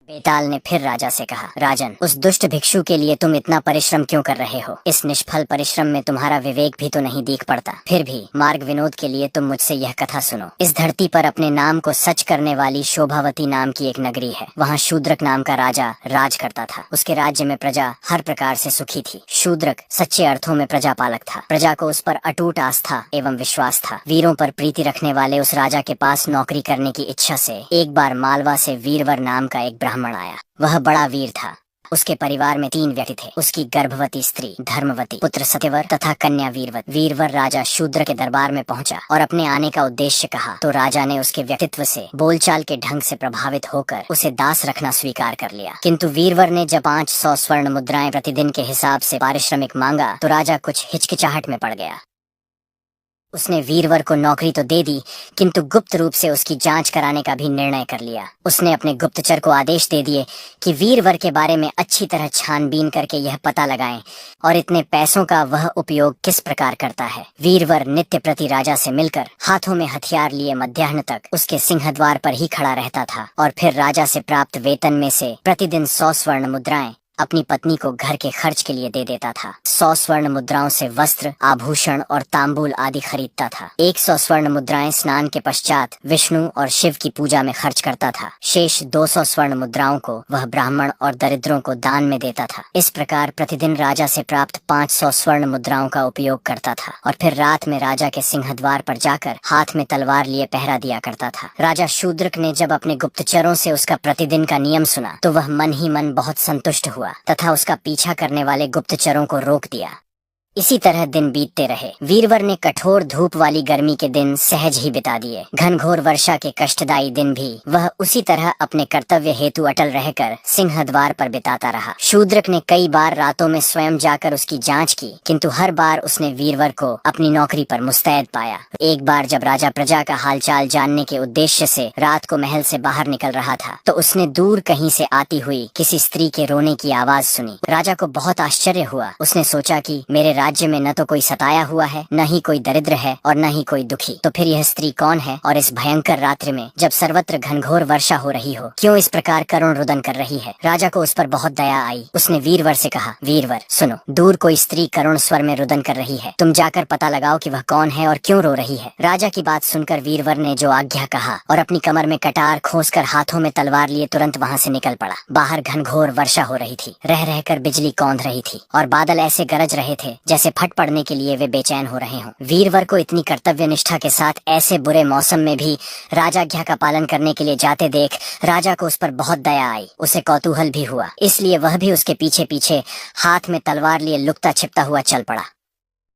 बेताल ने फिर राजा से कहा, राजन, उस दुष्ट भिक्षु के लिए तुम इतना परिश्रम क्यों कर रहे हो? इस निष्फल परिश्रम में तुम्हारा विवेक भी तो नहीं दिख पड़ता। फिर भी मार्ग विनोद के लिए तुम मुझसे यह कथा सुनो। इस धरती पर अपने नाम को सच करने वाली शोभावती नाम की एक नगरी है। वहाँ शूद्रक नाम का राजा राज करता था। उसके राज्य में प्रजा हर प्रकार से सुखी थी। शूद्रक सच्चे अर्थों में प्रजा पालक था। प्रजा को उस पर अटूट आस्था एवं विश्वास था। वीरों पर प्रीति रखने वाले उस राजा के पास नौकरी करने की इच्छा से एक बार मालवा से वीरवर नाम का एक ब्राह्मण आया। वह बड़ा वीर था। उसके परिवार में 3 व्यक्ति थे। उसकी गर्भवती स्त्री धर्मवती, पुत्र सत्यवर तथा कन्या वीरवत। वीरवर राजा शूद्र के दरबार में पहुंचा और अपने आने का उद्देश्य कहा तो राजा ने उसके व्यक्तित्व से, बोलचाल के ढंग से प्रभावित होकर उसे दास रखना स्वीकार कर लिया। किंतु वीरवर ने जब 500 स्वर्ण मुद्राएं प्रतिदिन के हिसाब से पारिश्रमिक मांगा तो राजा कुछ हिचकिचाहट में पड़ गया। उसने वीरवर को नौकरी तो दे दी, किंतु गुप्त रूप से उसकी जांच कराने का भी निर्णय कर लिया। उसने अपने गुप्तचर को आदेश दे दिए कि वीरवर के बारे में अच्छी तरह छानबीन करके यह पता लगाएं और इतने पैसों का वह उपयोग किस प्रकार करता है। वीरवर नित्य प्रति राजा से मिलकर हाथों में हथियार लिए मध्याह्न तक उसके सिंहद्वार पर ही खड़ा रहता था और फिर राजा से प्राप्त वेतन में से प्रतिदिन 100 स्वर्ण मुद्राएं अपनी पत्नी को घर के खर्च के लिए दे देता था। 100 स्वर्ण मुद्राओं से वस्त्र, आभूषण और तांबूल आदि खरीदता था। 100 स्वर्ण मुद्राएं स्नान के पश्चात विष्णु और शिव की पूजा में खर्च करता था। शेष 200 स्वर्ण मुद्राओं को वह ब्राह्मण और दरिद्रों को दान में देता था। इस प्रकार प्रतिदिन राजा से प्राप्त 500 स्वर्ण मुद्राओं का उपयोग करता था और फिर रात में राजा के सिंहद्वार पर जाकर हाथ में तलवार लिए पहरा दिया करता था। राजा शूद्रक ने जब अपने गुप्तचरों से उसका प्रतिदिन का नियम सुना तो वह मन ही मन बहुत संतुष्ट हुआ तथा उसका पीछा करने वाले गुप्तचरों को रोक दिया। इसी तरह दिन बीतते रहे। वीरवर ने कठोर धूप वाली गर्मी के दिन सहज ही बिता दिए। घनघोर वर्षा के कष्टदायी दिन भी वह उसी तरह अपने कर्तव्य हेतु अटल रहकर सिंहद्वार पर बिताता रहा। शूद्रक ने कई बार रातों में स्वयं जाकर उसकी जांच की, किंतु हर बार उसने वीरवर को अपनी नौकरी पर मुस्तैद पाया। एक बार जब राजा प्रजा का हालचाल जानने के उद्देश्य से रात को महल से बाहर निकल रहा था तो उसने दूर कहीं से आती हुई किसी स्त्री के रोने की आवाज सुनी। राजा को बहुत आश्चर्य हुआ। उसने सोचा कि मेरे राज्य में न तो कोई सताया हुआ है, न ही कोई दरिद्र है और न ही कोई दुखी, तो फिर यह स्त्री कौन है और इस भयंकर रात्रि में जब सर्वत्र घनघोर वर्षा हो रही हो क्यों इस प्रकार करुण रुदन कर रही है। राजा को उस पर बहुत दया आई। उसने वीरवर से कहा, वीरवर सुनो, दूर कोई स्त्री करुण स्वर में रुदन कर रही है, तुम जाकर पता लगाओ कि वह कौन है और क्यों रो रही है। राजा की बात सुनकर वीरवर ने जो आज्ञा कहा और अपनी कमर में कटार खोसकर हाथों में तलवार लिए तुरंत वहाँ से निकल पड़ा। बाहर घनघोर वर्षा हो रही थी, रह रहकर बिजली कौंध रही थी और बादल ऐसे गरज रहे थे जैसे फट पड़ने के लिए वे बेचैन हो रहे हों। वीरवर को इतनी कर्तव्य निष्ठा के साथ ऐसे बुरे मौसम में भी राजाज्ञा का पालन करने के लिए जाते देख राजा को उस पर बहुत दया आई। उसे कौतूहल भी हुआ, इसलिए वह भी उसके पीछे पीछे हाथ में तलवार लिए लुकता छिपता हुआ चल पड़ा।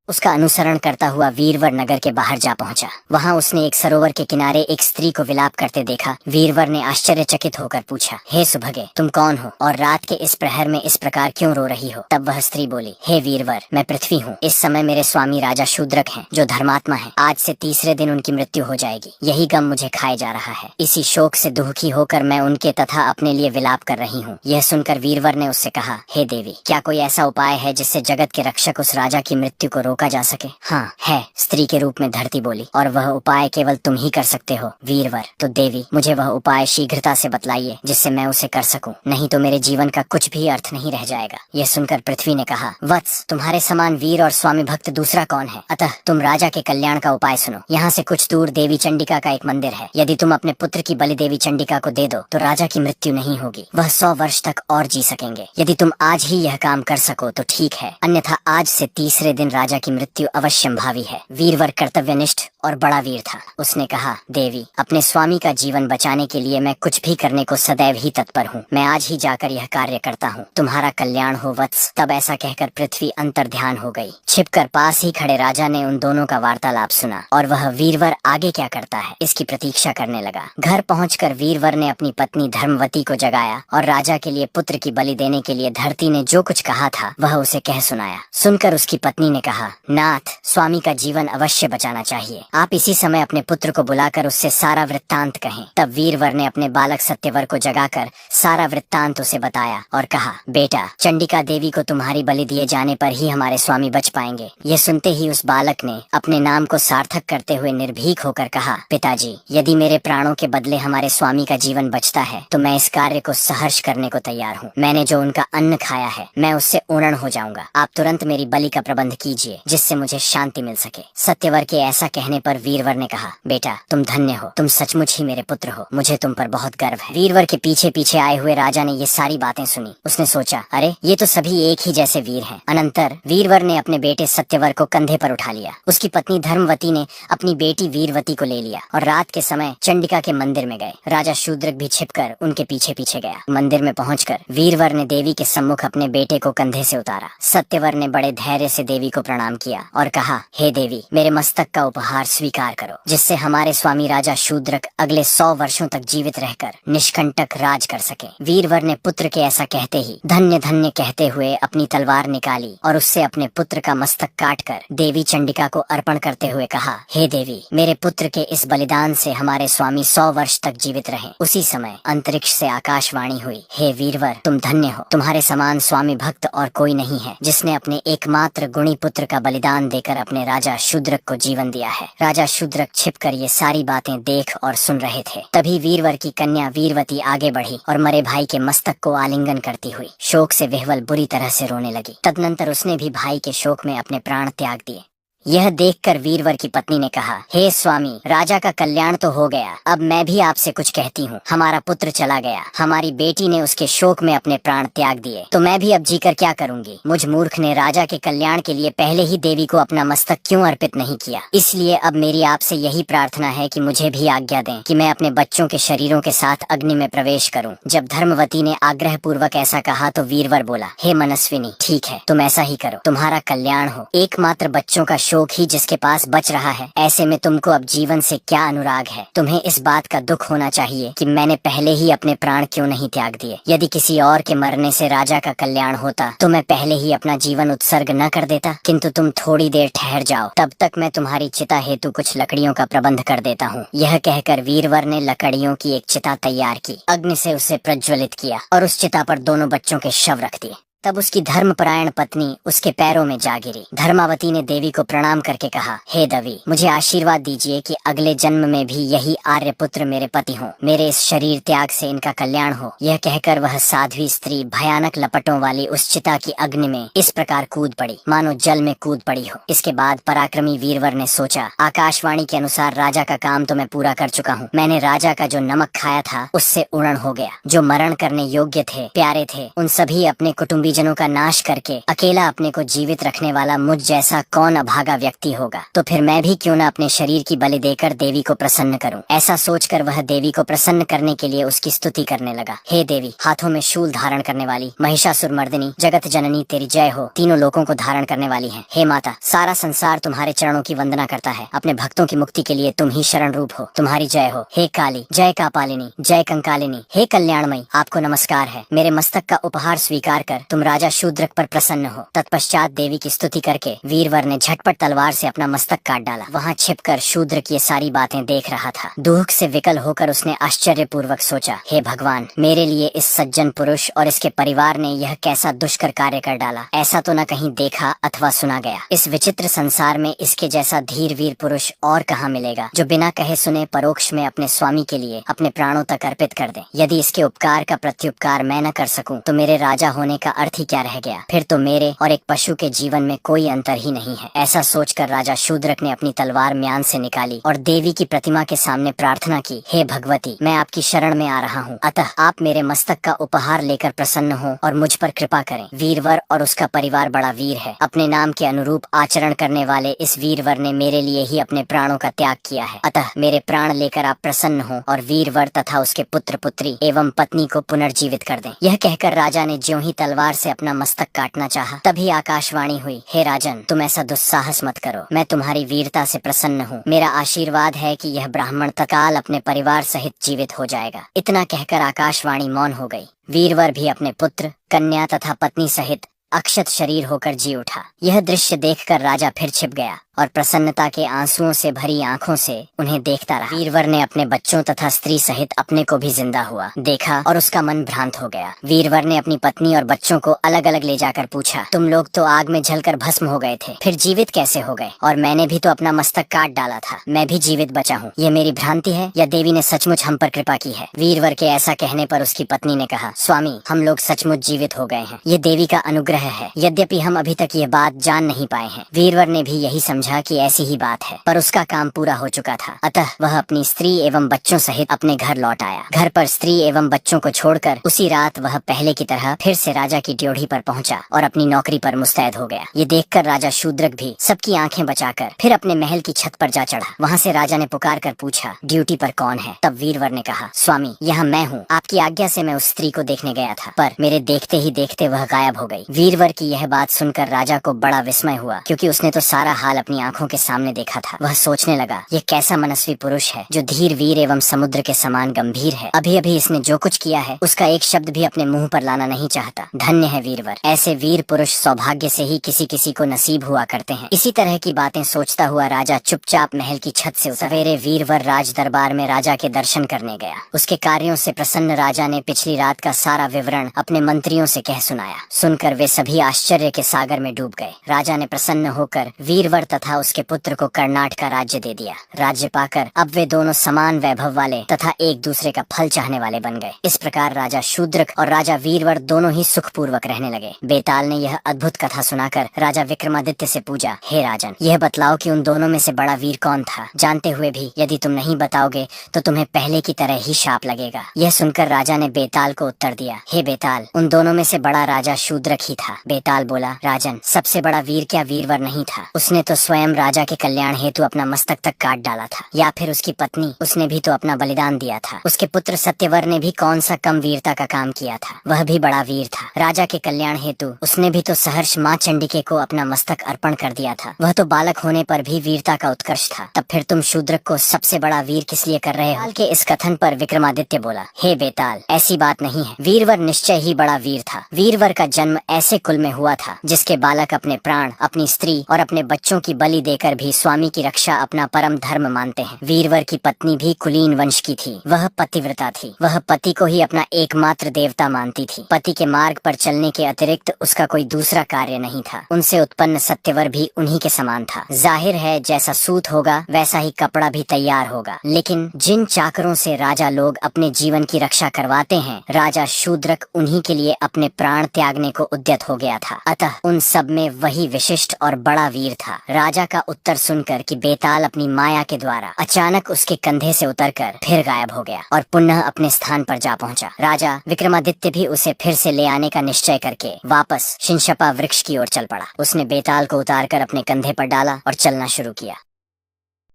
उसका अनुसरण करता हुआ वीरवर नगर के बाहर जा पहुंचा। वहां उसने एक सरोवर के किनारे एक स्त्री को विलाप करते देखा। वीरवर ने आश्चर्यचकित होकर पूछा, हे सुभगे, तुम कौन हो और रात के इस प्रहर में इस प्रकार क्यों रो रही हो? तब वह स्त्री बोली, हे वीरवर, मैं पृथ्वी हूँ। इस समय मेरे स्वामी राजा शूद्रक हैं, जो धर्मात्मा है। आज से तीसरे दिन उनकी मृत्यु हो जाएगी। यही गम मुझे खाए जा रहा है। इसी शोक से दुखी होकर मैं उनके तथा अपने लिए विलाप कर रही हूँ। यह सुनकर वीरवर ने उससे कहा, हे देवी, क्या कोई ऐसा उपाय है जिससे जगत के रक्षक उस राजा की मृत्यु को रोका जा सके? हाँ है, स्त्री के रूप में धरती बोली, और वह उपाय केवल तुम ही कर सकते हो। वीरवर, तो देवी, मुझे वह उपाय शीघ्रता से बतलाइए जिससे मैं उसे कर सकूं, नहीं तो मेरे जीवन का कुछ भी अर्थ नहीं रह जाएगा। यह सुनकर पृथ्वी ने कहा, वत्स, तुम्हारे समान वीर और स्वामी भक्त दूसरा कौन है? अतः तुम राजा के कल्याण का उपाय सुनो। यहाँ से कुछ दूर देवी चंडिका का एक मंदिर है। यदि तुम अपने पुत्र की बलि देवी चंडिका को दे दो तो राजा की मृत्यु नहीं होगी। वह 100 वर्ष तक और जी सकेंगे। यदि तुम आज ही यह काम कर सको तो ठीक है, अन्यथा आज से तीसरे दिन राजा की मृत्यु अवश्यंभावी है। वीरवर कर्तव्यनिष्ठ और बड़ा वीर था। उसने कहा, देवी, अपने स्वामी का जीवन बचाने के लिए मैं कुछ भी करने को सदैव ही तत्पर हूँ। मैं आज ही जाकर यह कार्य करता हूँ। तुम्हारा कल्याण हो वत्स। तब ऐसा कहकर पृथ्वी अंतर्ध्यान हो गई। छिपकर पास ही खड़े राजा ने उन दोनों का वार्तालाप सुना और वह वीरवर आगे क्या करता है इसकी प्रतीक्षा करने लगा। घर पहुंचकर वीरवर ने अपनी पत्नी धर्मवती को जगाया और राजा के लिए पुत्र की बलि देने के लिए धरती ने जो कुछ कहा था वह उसे कह सुनाया। सुनकर उसकी पत्नी ने कहा, नाथ, स्वामी का जीवन अवश्य बचाना चाहिए। आप इसी समय अपने पुत्र को बुलाकर उससे सारा वृत्तांत कहें। तब वीरवर ने अपने बालक सत्यवर को जगाकर सारा वृत्तांत उसे बताया और कहा, बेटा, चंडिका देवी को तुम्हारी बलि दिए जाने पर ही हमारे स्वामी बच पाएंगे। ये सुनते ही उस बालक ने अपने नाम को सार्थक करते हुए निर्भीक होकर कहा, पिताजी, यदि मेरे प्राणों के बदले हमारे स्वामी का जीवन बचता है तो मैं इस कार्य को सहर्ष करने को तैयार हूँ। मैंने जो उनका अन्न खाया है मैं उससे ऊर्ण हो जाऊंगा। आप तुरंत मेरी बलि का प्रबंध कीजिए जिससे मुझे शांति मिल सके। सत्यवर के ऐसा कहने पर वीरवर ने कहा, बेटा, तुम धन्य हो, तुम सचमुच ही मेरे पुत्र हो, मुझे तुम पर बहुत गर्व है। वीरवर के पीछे पीछे आए हुए राजा ने ये सारी बातें सुनी। उसने सोचा, अरे ये तो सभी एक ही जैसे वीर हैं। अनंतर वीरवर ने अपने बेटे सत्यवर को कंधे पर उठा लिया। उसकी पत्नी धर्मवती ने अपनी बेटी वीरवती को ले लिया और रात के समय चंडिका के मंदिर में गए। राजा शूद्रक भी छिपकर उनके पीछे पीछे गया। मंदिर में पहुंचकर वीरवर ने देवी के सम्मुख अपने बेटे को कंधे से उतारा। सत्यवर ने बड़े धैर्य से देवी को प्रणाम किया और कहा, हे देवी, मेरे मस्तक का उपहार स्वीकार करो जिससे हमारे स्वामी राजा शूद्रक अगले 100 वर्षों तक जीवित रहकर निष्कंटक राज कर सके। वीरवर ने पुत्र के ऐसा कहते ही धन्य धन्य कहते हुए अपनी तलवार निकाली और उससे अपने पुत्र का मस्तक काटकर देवी चंडिका को अर्पण करते हुए कहा, हे देवी, मेरे पुत्र के इस बलिदान से हमारे स्वामी 100 वर्ष तक जीवित रहे। उसी समय अंतरिक्ष से आकाशवाणी हुई, हे वीरवर, तुम धन्य हो, तुम्हारे समान स्वामी भक्त और कोई नहीं है जिसने अपने एकमात्र गुणी पुत्र का बलिदान देकर अपने राजा शूद्रक को जीवन दिया है। राजा शूद्रक छिपकर ये सारी बातें देख और सुन रहे थे। तभी वीरवर की कन्या वीरवती आगे बढ़ी और मरे भाई के मस्तक को आलिंगन करती हुई शोक से विह्वल बुरी तरह से रोने लगी। तदनंतर उसने भी भाई के शोक में अपने प्राण त्याग दिए। यह देखकर वीरवर की पत्नी ने कहा, हे स्वामी, राजा का कल्याण तो हो गया, अब मैं भी आपसे कुछ कहती हूँ। हमारा पुत्र चला गया, हमारी बेटी ने उसके शोक में अपने प्राण त्याग दिए, तो मैं भी अब जीकर क्या करूँगी। मुझ मूर्ख ने राजा के कल्याण के लिए पहले ही देवी को अपना मस्तक क्यों अर्पित नहीं किया। इसलिए अब मेरी आपसे यही प्रार्थना है कि मुझे भी आज्ञा दें कि मैं अपने बच्चों के शरीरों के साथ अग्नि में प्रवेश करूँ। जब धर्मवती ने आग्रह पूर्वक ऐसा कहा तो वीरवर बोला, हे मनस्विनी, ठीक है, तुम ऐसा ही करो, तुम्हारा कल्याण हो। एकमात्र बच्चों का शोक ही जिसके पास बच रहा है, ऐसे में तुमको अब जीवन से क्या अनुराग है। तुम्हें इस बात का दुख होना चाहिए कि मैंने पहले ही अपने प्राण क्यों नहीं त्याग दिए। यदि किसी और के मरने से राजा का कल्याण होता तो मैं पहले ही अपना जीवन उत्सर्ग न कर देता। किंतु तुम थोड़ी देर ठहर जाओ, तब तक मैं तुम्हारी चिता हेतु कुछ लकड़ियों का प्रबंध कर देता हूँ। यह कहकर वीरवर ने लकड़ियों की एक चिता तैयार की, अग्नि से उसे प्रज्वलित किया और उस चिता पर दोनों बच्चों के शव रख दिए। तब उसकी धर्मपरायण पत्नी उसके पैरों में जा गिरी। धर्मावती ने देवी को प्रणाम करके कहा, हे देवी, मुझे आशीर्वाद दीजिए कि अगले जन्म में भी यही आर्य पुत्र मेरे पति हों। मेरे इस शरीर त्याग से इनका कल्याण हो। यह कहकर वह साध्वी स्त्री भयानक लपटों वाली उस चिता की अग्नि में इस प्रकार कूद पड़ी मानो जल में कूद पड़ी हो। इसके बाद पराक्रमी वीरवर ने सोचा, आकाशवाणी के अनुसार राजा का काम तो मैं पूरा कर चुका हूँ। मैंने राजा का जो नमक खाया था उससे ऊर्ण हो गया। जो मरण करने योग्य थे, प्यारे थे, उन सभी अपने कुटुंबी जनों का नाश करके अकेला अपने को जीवित रखने वाला मुझ जैसा कौन अभागा व्यक्ति होगा। तो फिर मैं भी क्यों न अपने शरीर की बलि देकर देवी को प्रसन्न करूं। ऐसा सोचकर वह देवी को प्रसन्न करने के लिए उसकी स्तुति करने लगा। हे देवी, हाथों में शूल धारण करने वाली, महिषासुर मर्दिनी, जगत जननी, तेरी जय हो। तीनों लोकों को धारण करने वाली है। हे माता, सारा संसार तुम्हारे चरणों की वंदना करता है। अपने भक्तों की मुक्ति के लिए तुम ही शरण रूप हो। तुम्हारी जय हो। हे काली, जय कापालिनी, जय कंकालिनी, हे कल्याणमयी, आपको नमस्कार है। मेरे मस्तक का उपहार स्वीकार कर तुम राजा शूद्रक पर प्रसन्न हो। तत्पश्चात देवी की स्तुति करके वीरवर ने झटपट तलवार से अपना मस्तक काट डाला। वहाँ छिपकर शूद्रक ये सारी बातें देख रहा था। दुख से विकल होकर उसने आश्चर्य पूर्वक सोचा, हे भगवान, मेरे लिए इस सज्जन पुरुष और इसके परिवार ने यह कैसा दुष्कर कार्य कर डाला। ऐसा तो न कहीं देखा अथवा सुना गया। इस विचित्र संसार में इसके जैसा धीर वीर पुरुष और कहाँ मिलेगा, जो बिना कहे सुने परोक्ष में अपने स्वामी के लिए अपने प्राणों तक अर्पित कर दे। यदि इसके उपकार का प्रत्युपकार मैं न कर सकूं तो मेरे राजा होने का अर्थ ही क्या रह गया। फिर तो मेरे और एक पशु के जीवन में कोई अंतर ही नहीं है। ऐसा सोचकर राजा शूद्रक ने अपनी तलवार म्यान से निकाली और देवी की प्रतिमा के सामने प्रार्थना की, हे भगवती, मैं आपकी शरण में आ रहा हूँ, अतः आप मेरे मस्तक का उपहार लेकर प्रसन्न हो और मुझ पर कृपा करें। वीरवर और उसका परिवार बड़ा वीर है। अपने नाम के अनुरूप आचरण करने वाले इस वीरवर ने मेरे लिए ही अपने प्राणों का त्याग किया है। अतः मेरे प्राण लेकर आप प्रसन्न हो और वीरवर तथा उसके पुत्र पुत्री एवं पत्नी को पुनर्जीवित कर दें। यह कहकर राजा ने ज्यों ही तलवार से अपना मस्तक काटना चाहा, तभी आकाशवाणी हुई, हे राजन, तुम ऐसा दुस्साहस मत करो। मैं तुम्हारी वीरता से प्रसन्न हूँ। मेरा आशीर्वाद है कि यह ब्राह्मण तत्काल अपने परिवार सहित जीवित हो जाएगा। इतना कहकर आकाशवाणी मौन हो गई। वीरवर भी अपने पुत्र, कन्या तथा पत्नी सहित अक्षत शरीर होकर जी उठा। यह दृश्य देखकर राजा फिर छिप गया और प्रसन्नता के आंसुओं से भरी आंखों से उन्हें देखता रहा। वीरवर ने अपने बच्चों तथा स्त्री सहित अपने को भी जिंदा हुआ देखा और उसका मन भ्रांत हो गया। वीरवर ने अपनी पत्नी और बच्चों को अलग अलग ले जाकर पूछा, तुम लोग तो आग में जलकर भस्म हो गए थे, फिर जीवित कैसे हो गए? और मैंने भी तो अपना मस्तक काट डाला था, मैं भी जीवित बचा हूँ। ये मेरी भ्रांति है या देवी ने सचमुच हम पर कृपा की है? वीरवर के ऐसा कहने पर उसकी पत्नी ने कहा, स्वामी, हम लोग सचमुच जीवित हो गए हैं। ये देवी का अनुग्रह है, यद्यपि हम अभी तक ये बात जान नहीं पाए हैं। वीरवर ने भी यही समझा कि ऐसी ही बात है, पर उसका काम पूरा हो चुका था, अतः वह अपनी स्त्री एवं बच्चों सहित अपने घर लौट आया। घर पर स्त्री एवं बच्चों को छोड़कर उसी रात वह पहले की तरह फिर से राजा की ड्योढ़ी पर पहुंचा और अपनी नौकरी पर मुस्तैद हो गया। ये देखकर राजा शूद्रक भी सबकी आंखें बचाकर फिर अपने महल की छत पर जा चढ़ा। वहाँ से राजा ने पुकार कर पूछा, ड्यूटी पर कौन है? तब वीरवर ने कहा, स्वामी, यहाँ मैं हूँ। आपकी आज्ञा से मैं उस स्त्री को देखने गया था, पर मेरे देखते ही देखते वह गायब हो गई। वीरवर की यह बात सुनकर राजा को बड़ा विस्मय हुआ, क्योंकि उसने तो सारा हाल अपनी आंखों के सामने देखा था। वह सोचने लगा, ये कैसा मनस्वी पुरुष है जो धीर वीर एवं समुद्र के समान गंभीर है। अभी अभी इसने जो कुछ किया है उसका एक शब्द भी अपने मुंह पर लाना नहीं चाहता। धन्य है वीरवर, ऐसे वीर पुरुष सौभाग्य से ही किसी किसी को नसीब हुआ करते हैं। इसी तरह की बातें सोचता हुआ राजा चुपचाप महल की छत से सवेरे वीरवर राज दरबार में राजा के दर्शन करने गया। उसके कार्यों से प्रसन्न राजा ने पिछली रात का सारा विवरण अपने मंत्रियों से कह सुनाया। सुनकर वे सभी आश्चर्य के सागर में डूब गए। राजा ने प्रसन्न होकर वीरवर तथा उसके पुत्र को कर्नाट का राज्य दे दिया। राज्य पाकर अब वे दोनों समान वैभव वाले तथा एक दूसरे का फल चाहने वाले बन गए। इस प्रकार राजा शूद्रक और राजा वीरवर दोनों ही सुखपूर्वक रहने लगे। बेताल ने यह अद्भुत कथा सुनाकर राजा विक्रमादित्य से पूछा, हे राजन, यह बतलाओ कि उन दोनों में से बड़ा वीर कौन था? जानते हुए भी यदि तुम नहीं बताओगे तो तुम्हें पहले की तरह ही शाप लगेगा। यह सुनकर राजा ने बेताल को उत्तर दिया, हे बेताल, उन दोनों में से बड़ा राजा शूद्रक ही था। बेताल बोला, राजन, सबसे बड़ा वीर क्या वीरवर नहीं था? उसने तो स्वयं राजा के कल्याण हेतु अपना मस्तक तक काट डाला था। या फिर उसकी पत्नी, उसने भी तो अपना बलिदान दिया था। उसके पुत्र सत्यवर ने भी कौन सा कम वीरता का काम किया था? वह भी बड़ा वीर था। राजा के कल्याण हेतु उसने भी तो सहर्ष माँ चंडिके को अपना मस्तक अर्पण कर दिया था। वह तो बालक होने पर भी वीरता का उत्कर्ष था। तब फिर तुम शूद्रक को सबसे बड़ा वीर किस लिए कर रहे हो? के इस कथन पर विक्रमादित्य बोला, हे बेताल, ऐसी बात नहीं है। वीरवर निश्चय ही बड़ा वीर था। वीरवर का जन्म ऐसे कुल में हुआ था जिसके बालक अपने प्राण, अपनी स्त्री और अपने बच्चों की बलि देकर भी स्वामी की रक्षा अपना परम धर्म मानते हैं। वीरवर की पत्नी भी कुलीन वंश की थी। वह पतिव्रता थी। वह पति को ही अपना एकमात्र देवता मानती थी। पति के मार्ग पर चलने के अतिरिक्त उसका कोई दूसरा कार्य नहीं था। उनसे उत्पन्न सत्यवर भी उन्हीं के समान था। जाहिर है जैसा सूत होगा वैसा ही कपड़ा भी तैयार होगा। लेकिन जिन चाकरों से राजा लोग अपने जीवन की रक्षा करवाते हैं, राजा शूद्रक उन्हीं के लिए अपने प्राण त्यागने को उद्यत हो गया था। अतः उन सब में वही विशिष्ट और बड़ा वीर था। राजा का उत्तर सुनकर कि बेताल अपनी माया के द्वारा अचानक उसके कंधे से उतरकर फिर गायब हो गया और पुनः अपने स्थान पर जा पहुंचा। राजा विक्रमादित्य भी उसे फिर से ले आने का निश्चय करके वापस शिंशपा वृक्ष की ओर चल पड़ा। उसने बेताल को उतारकर अपने कंधे पर डाला और चलना शुरू किया।